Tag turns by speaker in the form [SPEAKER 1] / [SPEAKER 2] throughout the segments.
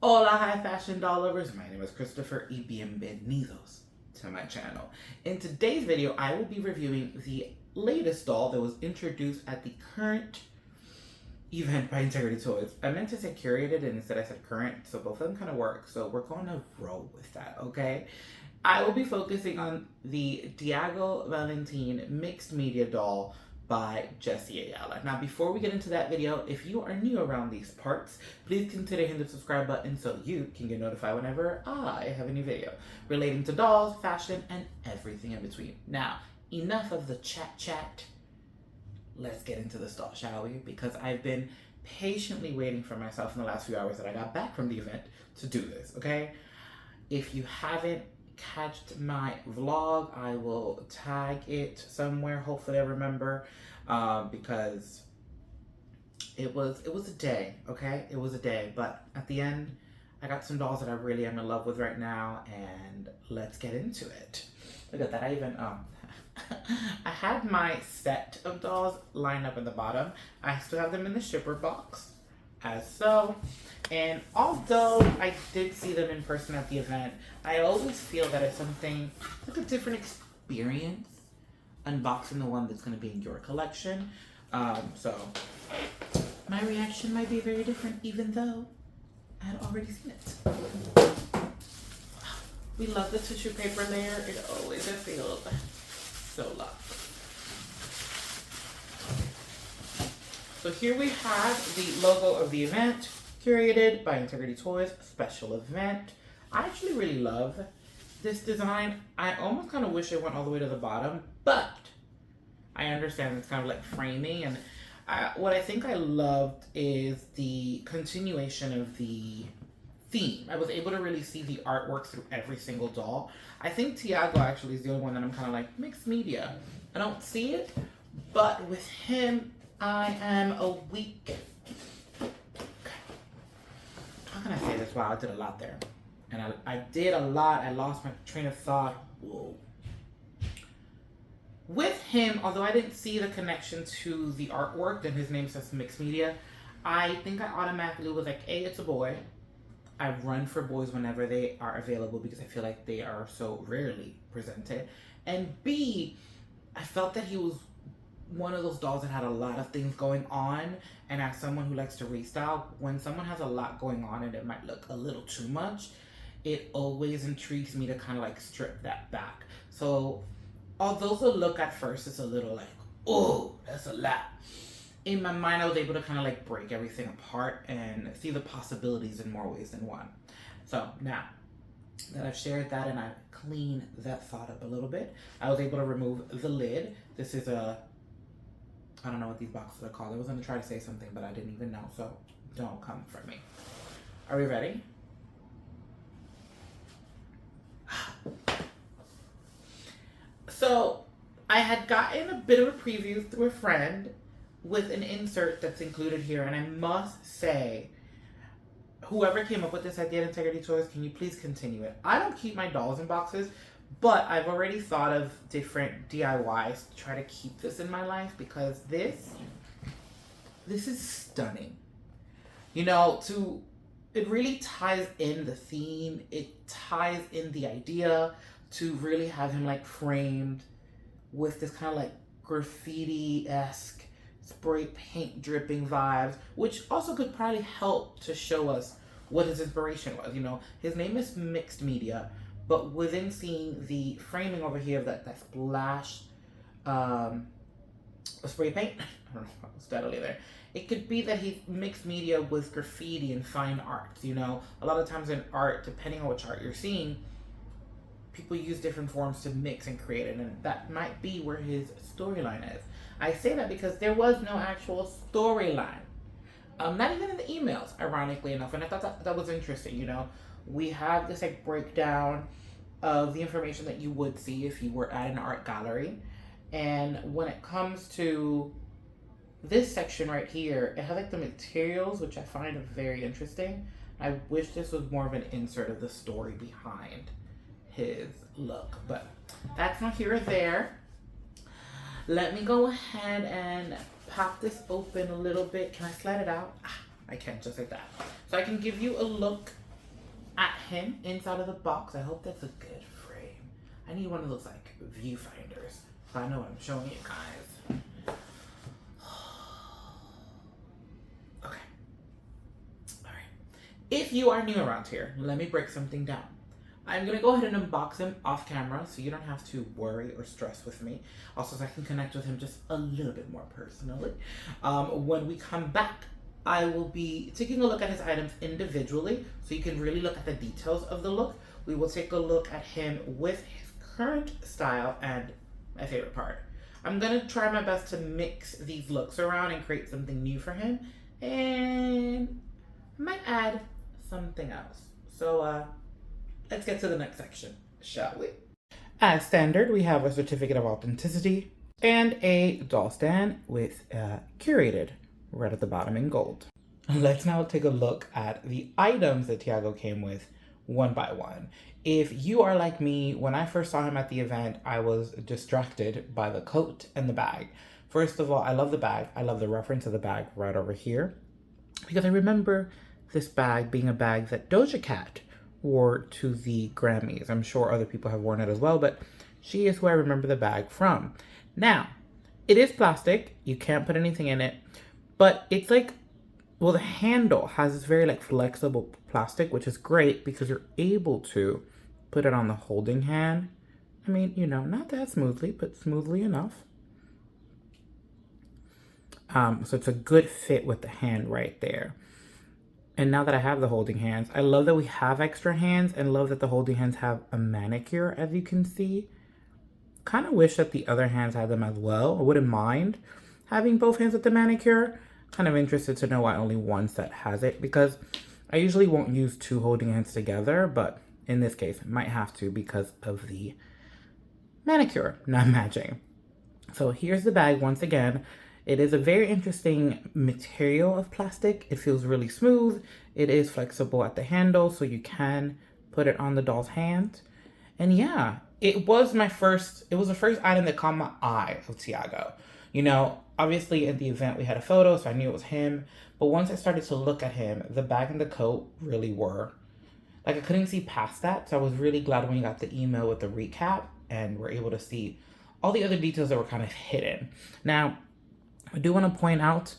[SPEAKER 1] Hola, high fashion doll lovers. My name is Christopher y bienvenidos to my channel. In today's video, I will be reviewing the latest doll that was introduced at the current event by Integrity Toys. I meant to say curated and instead I said current, so both of them kind of work. So we're going to roll with that, okay? I will be focusing on the Thiago Valente mixed media doll by Jessie Ayala. Now, before we get into that video, if you are new around these parts, please consider hitting the subscribe button so you can get notified whenever I have a new video relating to dolls, fashion, and everything in between. Now, enough of the chat. Let's get into this doll, shall we? Because I've been patiently waiting for myself in the last few hours that I got back from the event to do this, okay? If you haven't catched my vlog, I will tag it somewhere. Hopefully I remember, because it was a day, okay? It was a day, but at the end, I got some dolls that I really am in love with right now, and let's get into it. Look at that, I even, I had my set of dolls lined up at the bottom. I still have them in the shipper box, as so. And although I did see them in person at the event, I always feel that it's something, like a different experience unboxing the one that's going to be in your collection. So my reaction might be very different, even though I had already seen it. We love the tissue paper layer. It always feels so loved. So here we have the logo of the event, curated by Integrity Toys, special event. I actually really love this design. I almost kind of wish it went all the way to the bottom, but I understand it's kind of like framing. And what I think I loved is the continuation of the theme. I was able to really see the artwork through every single doll. I think Thiago actually is the only one that I'm kind of like, mixed media. I don't see it, but with him, I am a weak. How can I say this? Wow, I did a lot there. And I did a lot. I lost my train of thought. Whoa. With him, although I didn't see the connection to the artwork, and his name says mixed media, I think I automatically was like, A, it's a boy. I run for boys whenever they are available because I feel like they are so rarely presented. And B, I felt that he was one of those dolls that had a lot of things going on, and as someone who likes to restyle, when someone has a lot going on and it might look a little too much, it always intrigues me to kind of like strip that back. So although the look at first is a little like, oh, that's a lot, in my mind I was able to kind of like break everything apart and see the possibilities in more ways than one. So now that I've shared that and I've cleaned that thought up a little bit, I was able to remove the lid. This is a, I don't know what these boxes are called. I was going to try to say something, but I didn't even know, so don't come for me. Are we ready? So I had gotten a bit of a preview through a friend with an insert that's included here, and I must say, whoever came up with this idea at Integrity Toys, can you please continue it? I don't keep my dolls in boxes, but I've already thought of different DIYs to try to keep this in my life, because this is stunning. You know, it really ties in the theme. It ties in the idea to really have him like framed with this kind of like graffiti-esque spray paint dripping vibes, which also could probably help to show us what his inspiration was. You know, his name is Mixed Media, but within seeing the framing over here, that splash spray paint, I don't know if I was steadily there. It could be that he's mixed media with graffiti and fine art. You know, a lot of times in art, depending on which art you're seeing, people use different forms to mix and create it, and that might be where his storyline is. I say that because there was no actual storyline. Not even in the emails, ironically enough, and I thought that was interesting. You know, we have this like breakdown of the information that you would see if you were at an art gallery, and when it comes to this section right here, it has like the materials, which I find very interesting. I wish this was more of an insert of the story behind his look, but that's not here or there. Let me go ahead and pop this open a little bit. Can I slide it out? I can, just like that. So I can give you a look at him inside of the box. I hope that's a good frame. I need one of those like viewfinders so I know what I'm showing you guys. Okay. Alright. If you are new around here, let me break something down. I'm gonna go ahead and unbox him off camera so you don't have to worry or stress with me. Also, so I can connect with him just a little bit more personally. When we come back, I will be taking a look at his items individually so you can really look at the details of the look. We will take a look at him with his current style and my favorite part. I'm gonna try my best to mix these looks around and create something new for him, and might add something else. So let's get to the next section, shall we? As standard, we have a certificate of authenticity and a doll stand with Curated right at the bottom in gold. Let's now take a look at the items that Thiago came with one by one. If you are like me, when I first saw him at the event, I was distracted by the coat and the bag. First of all, I love the bag. I love the reference of the bag right over here, because I remember this bag being a bag that Doja Cat wore to the Grammys. I'm sure other people have worn it as well, but she is who I remember the bag from. Now, it is plastic. You can't put anything in it, but it's like, well, the handle has this very like flexible plastic, which is great because you're able to put it on the holding hand. I mean, you know, not that smoothly, but smoothly enough. So it's a good fit with the hand right there. And now that I have the holding hands, I love that we have extra hands and love that the holding hands have a manicure, as you can see. Kind of wish that the other hands had them as well. I wouldn't mind having both hands with the manicure. Kind of interested to know why only one set has it, because I usually won't use two holding hands together, but in this case, I might have to because of the manicure not matching. So here's the bag once again. It is a very interesting material of plastic. It feels really smooth. It is flexible at the handle, so you can put it on the doll's hand. And yeah, it was the first item that caught my eye of Thiago. You know, obviously at the event we had a photo, so I knew it was him. But once I started to look at him, the bag and the coat really were. Like, I couldn't see past that, so I was really glad when we got the email with the recap and we're able to see all the other details that were kind of hidden. Now, I do want to point out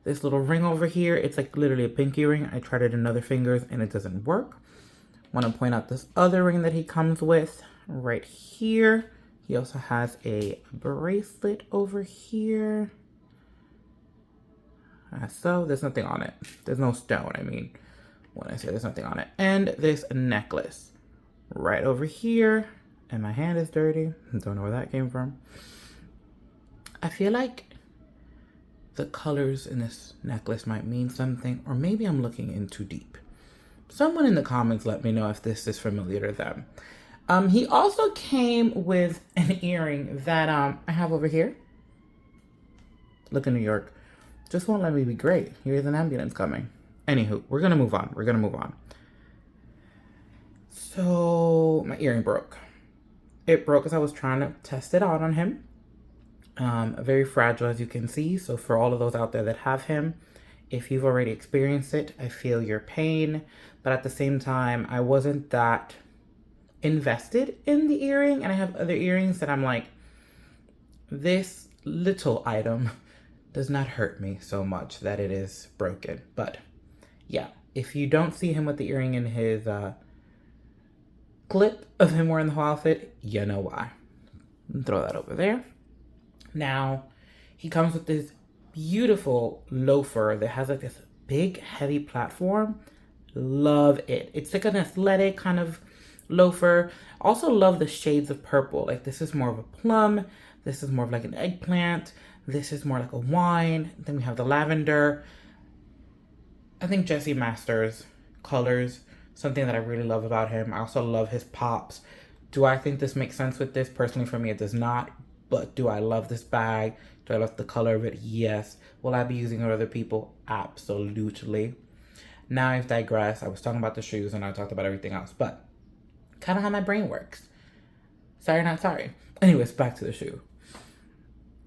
[SPEAKER 1] this little ring over here. It's like literally a pinky ring. I tried it in other fingers and it doesn't work. I want to point out this other ring that he comes with right here. He also has a bracelet over here. So there's nothing on it. There's no stone, I mean, when I say there's nothing on it. And this necklace right over here. And my hand is dirty. Don't know where that came from. I feel like the colors in this necklace might mean something, or maybe I'm looking in too deep. Someone in the comments let me know if this is familiar to them. He also came with an earring that I have over here. Look in New York. Just won't let me be great. Here's an ambulance coming. Anywho, we're gonna move on. We're gonna move on. So my earring broke. It broke as I was trying to test it out on him. Very fragile, as you can see. So for all of those out there that have him, if you've already experienced it, I feel your pain. But at the same time, I wasn't that invested in the earring. And I have other earrings that I'm like, this little item does not hurt me so much that it is broken. But yeah, if you don't see him with the earring in his clip of him wearing the whole outfit, you know why. Throw that over there. Now, he comes with this beautiful loafer that has like this big, heavy platform. Love it. It's like an athletic kind of loafer. Also love the shades of purple. Like, this is more of a plum. This is more of like an eggplant. This is more like a wine. Then we have the lavender. I think Jesse Masters colors, something that I really love about him. I also love his pops. Do I think this makes sense with this? Personally, for me, it does not. But do I love this bag? Do I love the color of it? Yes. Will I be using it with other people? Absolutely. Now I've digressed. I was talking about the shoes and I talked about everything else, but kind of how my brain works. Sorry, not sorry. Anyways, back to the shoe.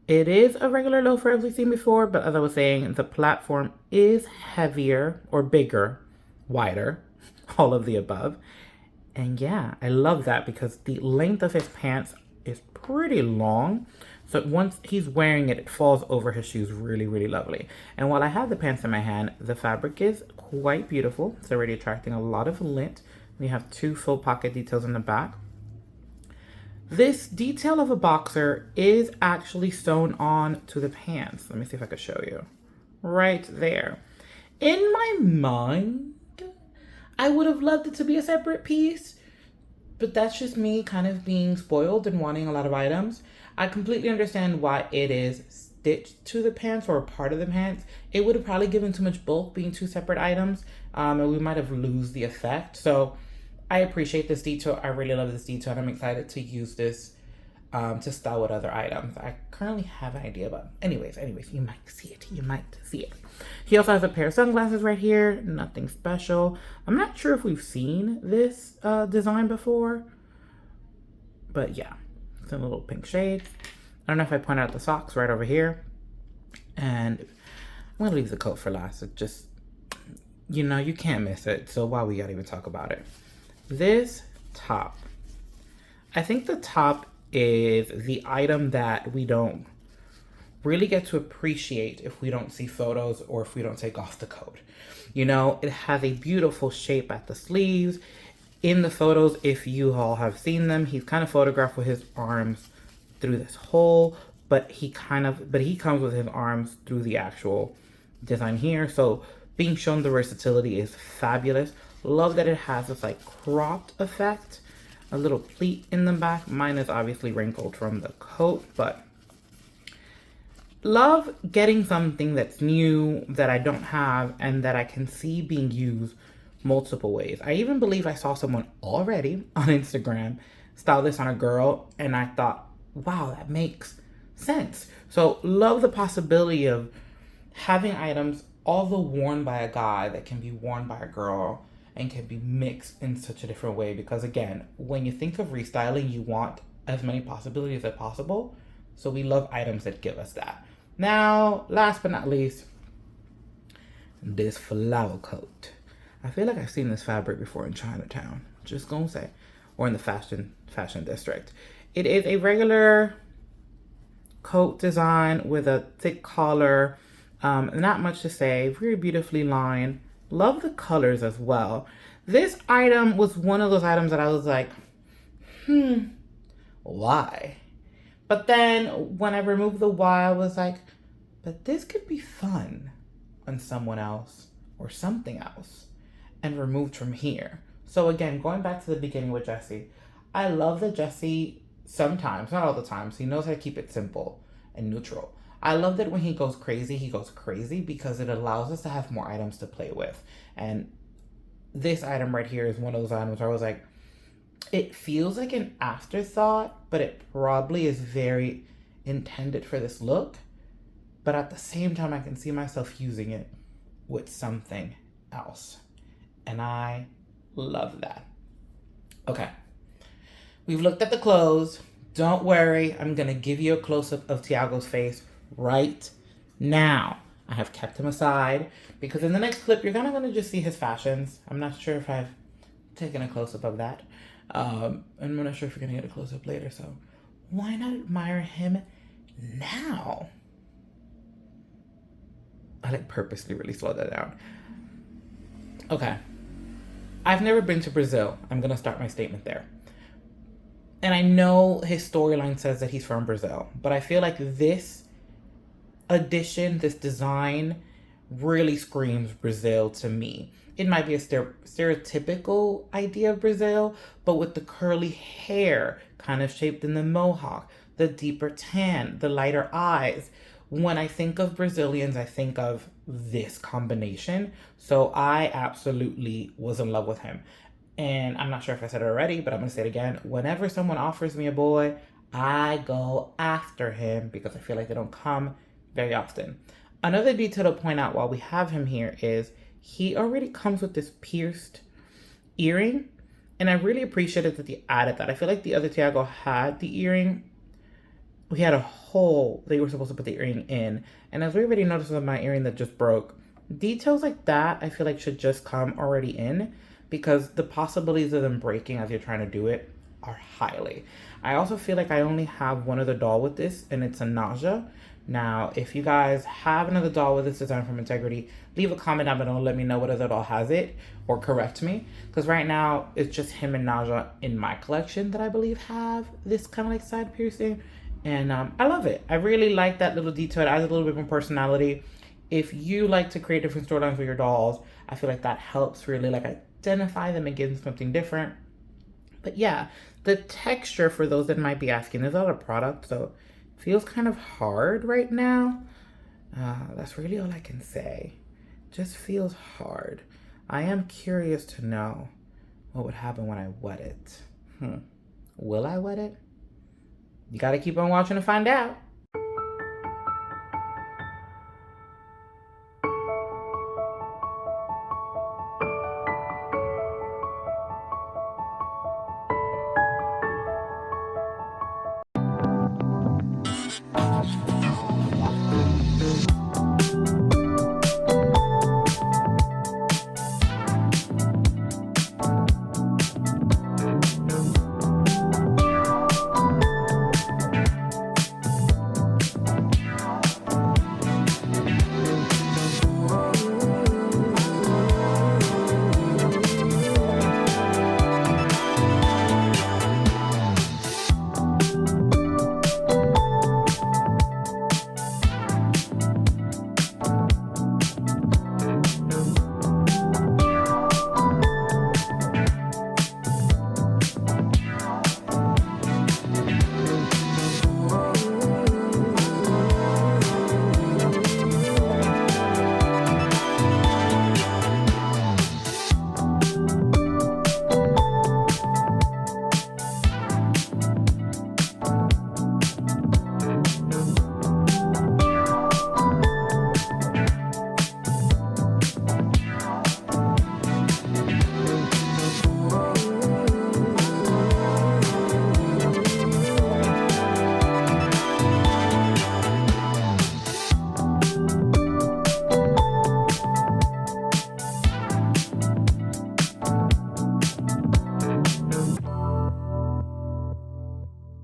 [SPEAKER 1] It is a regular loafer as we've seen before, but as I was saying, the platform is heavier or bigger, wider, all of the above. And yeah, I love that because the length of his pants is pretty long. So once he's wearing it, it falls over his shoes really, really lovely. And while I have the pants in my hand, the fabric is quite beautiful. It's already attracting a lot of lint. We have 2 full pocket details in the back. This detail of a boxer is actually sewn on to the pants. Let me see if I can show you. Right there. In my mind, I would have loved it to be a separate piece, but that's just me kind of being spoiled and wanting a lot of items. I completely understand why it is stitched to the pants or a part of the pants. It would have probably given too much bulk being 2 separate items, and we might have lose the effect. So I appreciate this detail. I really love this detail, and I'm excited to use this to style with other items. I currently have an idea, but anyways, you might see it. You might see it. He also has a pair of sunglasses right here. Nothing special. I'm not sure if we've seen this design before, but yeah, it's in a little pink shade. I don't know if I pointed out the socks right over here. And I'm gonna leave the coat for last. It just, you know, you can't miss it. So why we gotta even talk about it? This top. I think the top is the item that we don't really get to appreciate if we don't see photos or if we don't take off the coat. You know, it has a beautiful shape at the sleeves. In the photos, if you all have seen them, he's kind of photographed with his arms through this hole, but he comes with his arms through the actual design here. So being shown the versatility is fabulous. Love that it has this like cropped effect, a little pleat in the back. Mine is obviously wrinkled from the coat, but love getting something that's new that I don't have and that I can see being used multiple ways. I even believe I saw someone already on Instagram style this on a girl, and I thought, wow, that makes sense. So love the possibility of having items although worn by a guy that can be worn by a girl and can be mixed in such a different way. Because again, when you think of restyling, you want as many possibilities as possible. So we love items that give us that. Now, last but not least, this flower coat. I feel like I've seen this fabric before in Chinatown, just gonna say, or in the fashion district. It is a regular coat design with a thick collar. Not much to say, very beautifully lined. Love the colors as well. This item was one of those items that I was like, why? But then when I removed the why, I was like, but this could be fun on someone else or something else, and removed from here. So again, going back to the beginning with Jesse, I love that Jesse sometimes, not all the time, so he knows how to keep it simple and neutral. I love that when he goes crazy because it allows us to have more items to play with. And this item right here is one of those items where I was like, it feels like an afterthought, but it probably is very intended for this look. But at the same time, I can see myself using it with something else. And I love that. Okay. We've looked at the clothes. Don't worry. I'm going to give you a close-up of Thiago's face right now. I have kept him aside because in the next clip, you're kind of going to just see his fashions. I'm not sure if I've taken a close-up of that. And I'm not sure if you're going to get a close-up later. So why not admire him now? I like purposely really slowed that down. Okay. I've never been to Brazil. I'm going to start my statement there. And I know his storyline says that he's from Brazil, but I feel like this addition, this design really screams Brazil to me. It might be a stereotypical idea of Brazil, but with the curly hair kind of shaped in the mohawk, the deeper tan, the lighter eyes. When I think of Brazilians, I think of this combination. So I absolutely was in love with him. And I'm not sure if I said it already, but I'm going to say it again. Whenever someone offers me a boy, I go after him because I feel like they don't come very often. Another detail to point out while we have him here is he already comes with this pierced earring. And I really appreciated that they added that. I feel like the other Thiago had the earring. We had a hole they were supposed to put the earring in. And as we already noticed with my earring that just broke, details like that I feel like should just come already in. because the possibilities of them breaking as you're trying to do it are highly. I also feel like I only have one other doll with this, and it's a Naja. Now, if you guys have another doll with this design from Integrity, leave a comment down below and let me know what other doll has it, or correct me. Because right now, it's just him and Naja in my collection that I believe have this kind of like side piercing. And I love it. I really like that little detail. It adds a little bit more personality. If you like to create different storylines for your dolls, I feel like that helps really like identify them and give them something different. But yeah, the texture, for those that might be asking, is not a product, so it feels kind of hard right now. That's really all I can say. Just feels hard. I am curious to know what would happen when I wet it. Will I wet it? You gotta keep on watching to find out.